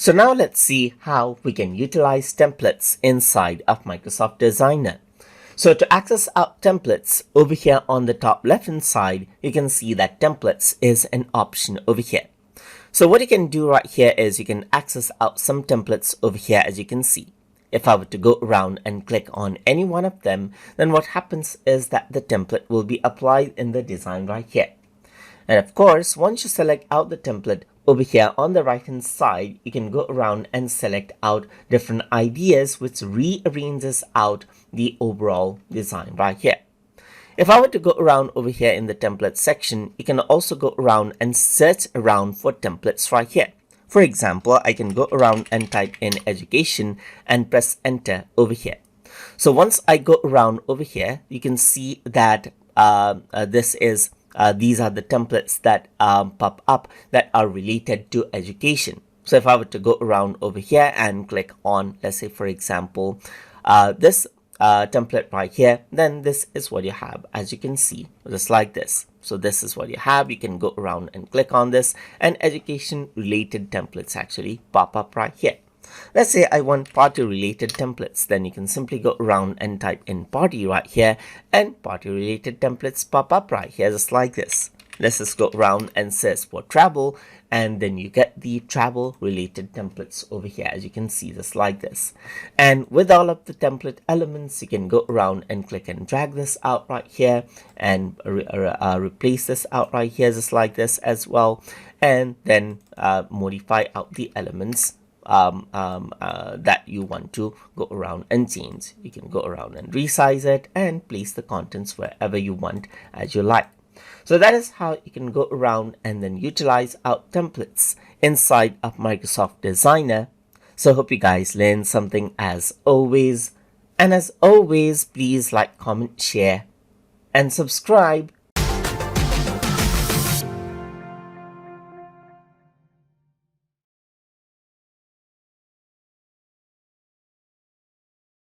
So now let's see how we can utilize templates inside of Microsoft Designer. So to access our templates, over here on the top left hand side, you can see that templates is an option over here. So what you can do right here is you can access out some templates over here, as you can see. If I were to go around and click on any one of them, then what happens is that the template will be applied in the design right here. And of course, once you select out the template, over here on the right hand side, you can go around and select out different ideas which rearranges out the overall design right here. If I were to go around over here in the template section, you can also go around and search around for templates right here. For example, I can go around and type in education and press enter over here. So once I go around over here, you can see that these are the templates that pop up that are related to education. So if I were to go around over here and click on, let's say for example, this template right here, then this is what you have, as you can see, just like this. So this is what you have. You can go around and click on this, and education related templates actually pop up right here. Let's say I want party related templates, then you can simply go around and type in party right here, and party related templates pop up right here, just like this. Let's just go around and search for travel, and then you get the travel related templates over here, as you can see, just like this. And with all of the template elements, you can go around and click and drag this out right here, and replace this out right here, just like this as well, and then modify out the elements that you want to go around and change. You can go around and resize it and place the contents wherever you want as you like. So that is how you can go around and then utilize our templates inside of Microsoft Designer. So hope you guys learned something as always. And as always, please like, comment, share, and subscribe